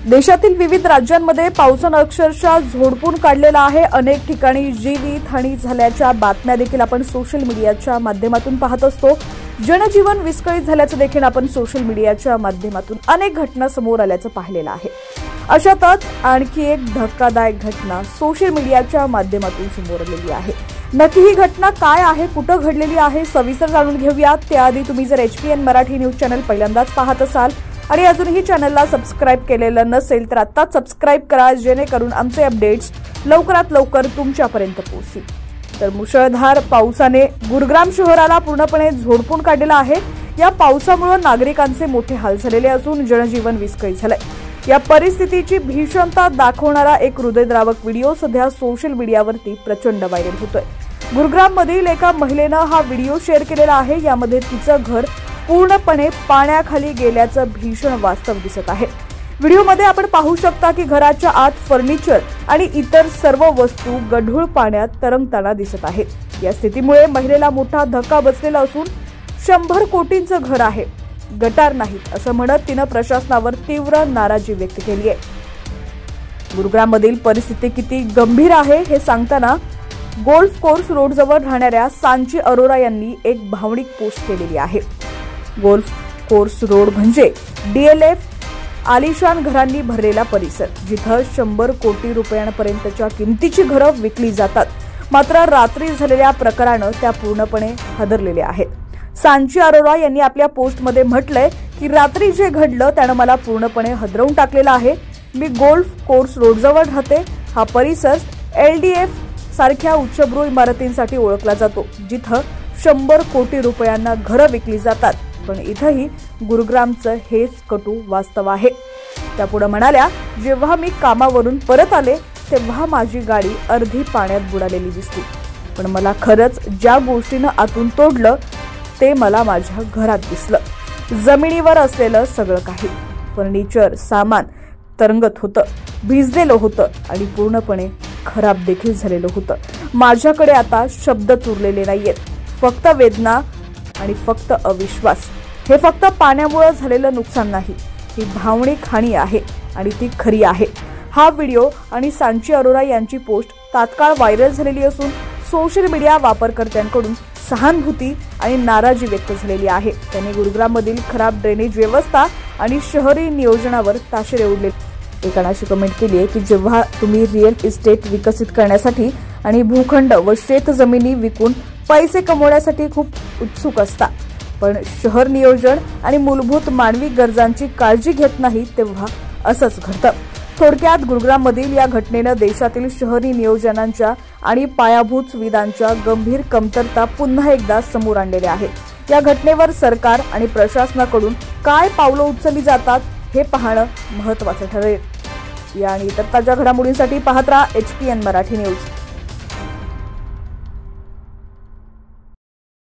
देशातील विविध राज्यांमध्ये पावसानं अक्षरशः झोडपून काढलेला आहे। अनेक ठिकाणी जीवितहानी झाल्याच्या बातम्या देखील आपण सोशल मीडियाच्या माध्यमातून पाहत असतो। जनजीवन विस्कळीत झाल्याचं देखील आपण सोशल मीडियाच्या माध्यमातून अनेक घटना समोर आल्याचं पाहिलेलं आहे। अशातच आणखी एक धक्कादायक घटना सोशल मीडियाच्या माध्यमातून समोर आलेली आहे। नक्की ही घटना काय आहे, कुठं घडलेली आहे, सविस्तर जाणून घेऊयात। त्याआधी तुम्ही जर HPN मराठी न्यूज चॅनल पहिल्यांदाच पाहत असाल आणि अजूनही चॅनलला सबस्क्राइब केलेलं नसेल तर आत्ताच सबस्क्राइब करा, जेणेकरून आमचे अपडेट्स लवकरात लवकर तुमच्यापर्यंत पोहोचतील। तर मुसळधार पावसाने गुरुग्राम शहराला पूर्णपणे झोडपून काढलेला आहे। या पावसामुळे नागरिकांचे मोठे हाल झालेले असून जनजीवन विस्कळीत झालंय। या परिस्थितीची भीषणता दाखवणारा एक हृदयद्रावक व्हिडिओ सध्या सोशल मीडियावरती प्रचंड व्हायरल होतोय। गुरुग्राम मधील एका महिलेनं हा व्हिडिओ शेअर केलेला आहे। यामध्ये तिचं घर पूर्णपणे पाण्याखाली गेल्याचं भीषण वास्तव दिसत आहे। व्हिडिओमध्ये आपण पाहू शकता की घराच्या आत फर्निचर आणि इतर सर्व वस्तू गढूळ पाण्यात तरंगताना दिसत आहेत। या स्थितीमुळे महिलेला मोठा धक्का बसलेला असून 100 कोटींचं घर आहे, गटार नाहीत असं म्हणत तिनं प्रशासनावर तीव्र नाराजी व्यक्त केली आहे। गुरुग्राममधील परिस्थिती किती गंभीर आहे हे सांगताना गोल्फ कोर्स रोडजवळ राहणाऱ्या सांची अरोरा यांनी एक भावनिक पोस्ट केलेली आहे। गोल्फ कोर्स रोड म्हणजे DLF आलिशान घरांनी भरलेला परिसर, जिथं 100 कोटी रुपयांपर्यंतच्या किमतीची घरं विकली जातात। मात्र रात्री झालेल्या प्रकारानं त्या पूर्णपणे हादरलेल्या आहेत। सांची अरोरा यांनी आपल्या पोस्टमध्ये म्हटलंय की रात्री जे घडलं त्यानं मला पूर्णपणे हादरवून टाकलेलं आहे। मी गोल्फ कोर्स रोडजवळ राहते। हा परिसर LDF सारख्या उच्चभ्रू इमारतींसाठी ओळखला जातो, जिथं 100 कोटी रुपयांना घरं विकली जातात। पण इथंही गुरुग्रामचं हेच कटू वास्तव आहे। त्यापुढे म्हणाल्या, जेव्हा मी कामावरून परत आले तेव्हा माझी गाडी अर्धी पाण्यात बुडालेली दिसली, पण मला खरंच ज्या गोष्टीनं आतून तोडलं ते मला माझ्या घरात दिसलं। जमिनीवर असलेलं सगळं काही फर्निचर सामान तरंगत होतं, भिजलेलं होतं आणि पूर्णपणे खराब देखील झालेलं होतं। माझ्याकडे आता शब्दच उरलेले नाहीयेत, फक्त वेदना आणि फक्त अविश्वास। हे फक्त पाण्यामुळे झालेलं नुकसान नाही, ही भावनिक हानी आहे आणि ती खरी आहे। हा व्हिडिओ आणि सांची अरोरा यांची पोस्ट तात्काळ व्हायरल झालेली असून सोशल मीडिया वापरकर्त्यांकडून सहानुभूती आणि नाराजी व्यक्त झालेली आहे। त्यांनी गुरुग्राममधील खराब ड्रेनेज व्यवस्था आणि शहरी नियोजनावर ताशेरे उडले। एकाने अशी कमेंट केली आहे की जेव्हा तुम्ही रिअल इस्टेट विकसित करण्यासाठी आणि भूखंड व शेतजमिनी विकून पैसे कमवण्यासाठी खूप उत्सुक असता, पण शहर नियोजन आणि मूलभूत मानवी गरजांची काळजी घेत नाही तेव्हा असंच घडतं। थोडक्यात गुरुग्राममधील या घटनेनं देशातील शहरी नियोजनांच्या आणि पायाभूत सुविधांच्या गंभीर कमतरता पुन्हा एकदा समोर आणलेल्या आहेत। या घटनेवर सरकार आणि प्रशासनाकडून काय पावलं उचलली जातात हे पाहणं महत्त्वाचं ठरेल। या आणि इतर ताज्या घडामोडींसाठी पाहत राहा HPN मराठी न्यूज।